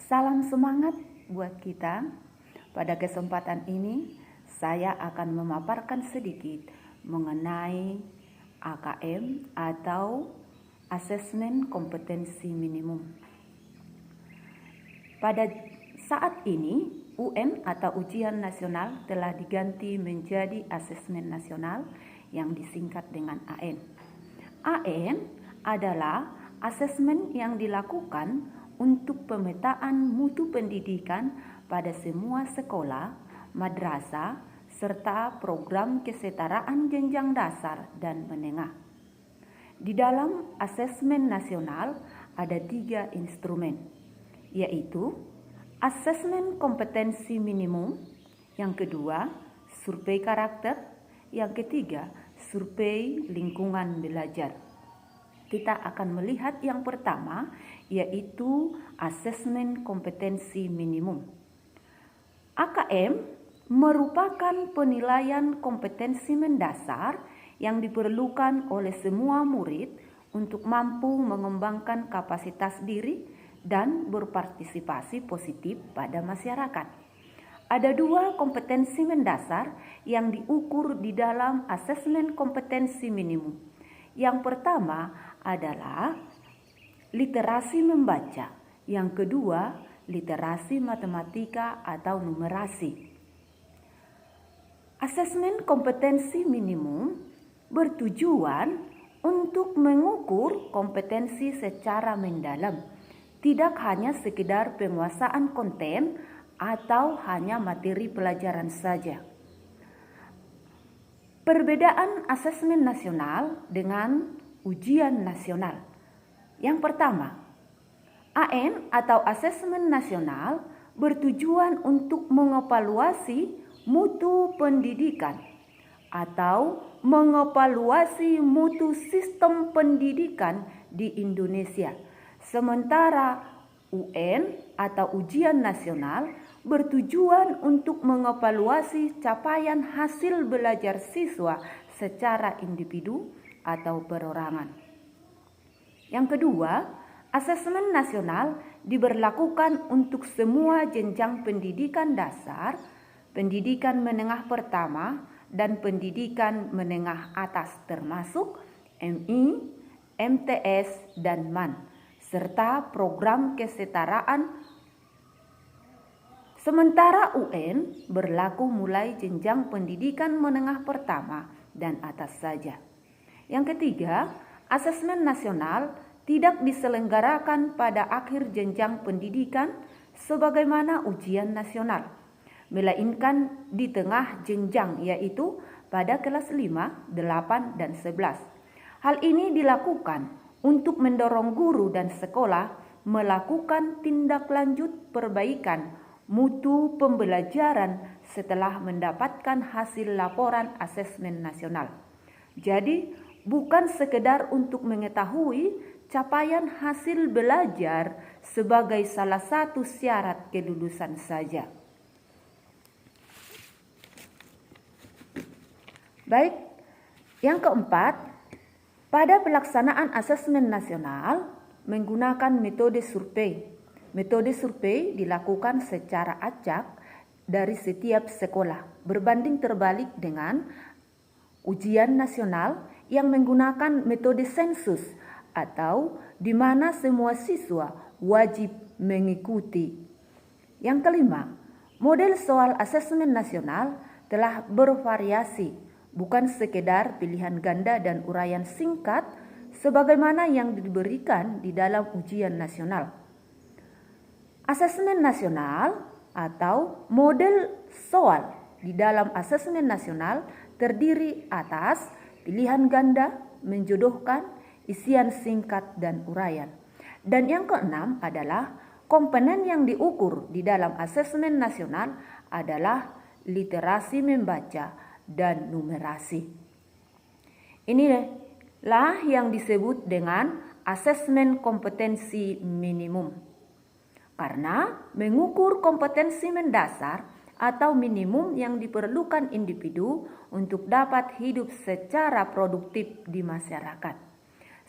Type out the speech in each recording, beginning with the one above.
Salam semangat buat kita. Pada kesempatan ini, saya akan memaparkan sedikit mengenai AKM atau Asesmen Kompetensi Minimum. Pada saat ini, UN atau Ujian Nasional telah diganti menjadi Asesmen Nasional yang disingkat dengan AN. AN adalah asesmen yang dilakukan untuk pemetaan mutu pendidikan pada semua sekolah, madrasah, serta program kesetaraan jenjang dasar dan menengah. Di dalam asesmen nasional ada 3 instrumen, yaitu asesmen kompetensi minimum, yang kedua survei karakter, yang ketiga survei lingkungan belajar. Kita akan melihat yang pertama, yaitu asesmen kompetensi minimum. AKM merupakan penilaian kompetensi mendasar yang diperlukan oleh semua murid untuk mampu mengembangkan kapasitas diri dan berpartisipasi positif pada masyarakat. Ada 2 kompetensi mendasar yang diukur di dalam asesmen kompetensi minimum. Yang pertama adalah literasi membaca, yang kedua literasi matematika atau numerasi. Asesmen kompetensi minimum bertujuan untuk mengukur kompetensi secara mendalam, tidak hanya sekedar penguasaan konten atau hanya materi pelajaran saja. Perbedaan asesmen nasional dengan ujian nasional. Yang pertama, AN atau asesmen nasional bertujuan untuk mengevaluasi mutu pendidikan atau mengevaluasi mutu sistem pendidikan di Indonesia. Sementara UN atau ujian nasional bertujuan untuk mengevaluasi capaian hasil belajar siswa secara individu atau perorangan. Yang kedua, asesmen nasional diberlakukan untuk semua jenjang pendidikan dasar, pendidikan menengah pertama, dan pendidikan menengah atas termasuk MI, MTS, dan MAN, serta program kesetaraan. Sementara UN berlaku mulai jenjang pendidikan menengah pertama dan atas saja. Yang ketiga, asesmen nasional tidak diselenggarakan pada akhir jenjang pendidikan sebagaimana ujian nasional, melainkan di tengah jenjang, yaitu pada kelas 5, 8, dan 11. Hal ini dilakukan untuk mendorong guru dan sekolah melakukan tindak lanjut perbaikan mutu pembelajaran setelah mendapatkan hasil laporan asesmen nasional. Jadi, bukan sekedar untuk mengetahui capaian hasil belajar sebagai salah satu syarat kelulusan saja. Baik, yang keempat, pada pelaksanaan asesmen nasional menggunakan metode survei. Metode survei dilakukan secara acak dari setiap sekolah, berbanding terbalik dengan ujian nasional yang menggunakan metode sensus atau di mana semua siswa wajib mengikuti. Yang kelima, model soal asesmen nasional telah bervariasi, bukan sekedar pilihan ganda dan uraian singkat sebagaimana yang diberikan di dalam ujian nasional. Asesmen nasional atau model soal di dalam asesmen nasional terdiri atas pilihan ganda, menjodohkan, isian singkat, dan uraian. Dan yang keenam adalah komponen yang diukur di dalam asesmen nasional adalah literasi membaca dan numerasi. Inilah yang disebut dengan asesmen kompetensi minimum. Karena mengukur kompetensi mendasar atau minimum yang diperlukan individu untuk dapat hidup secara produktif di masyarakat.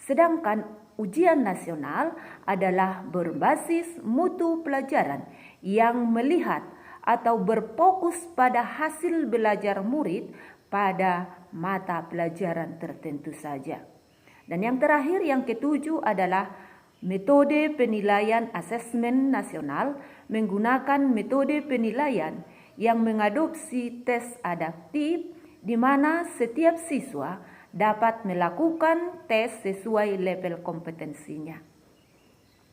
Sedangkan ujian nasional adalah berbasis mutu pelajaran yang melihat atau berfokus pada hasil belajar murid pada mata pelajaran tertentu saja. Dan yang terakhir, yang ketujuh adalah metode penilaian asesmen nasional menggunakan metode penilaian yang mengadopsi tes adaptif di mana setiap siswa dapat melakukan tes sesuai level kompetensinya.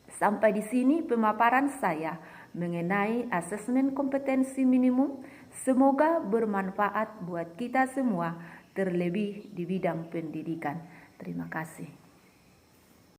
Sampai di sini pemaparan saya mengenai asesmen kompetensi minimum. Semoga bermanfaat buat kita semua, terlebih di bidang pendidikan. Terima kasih.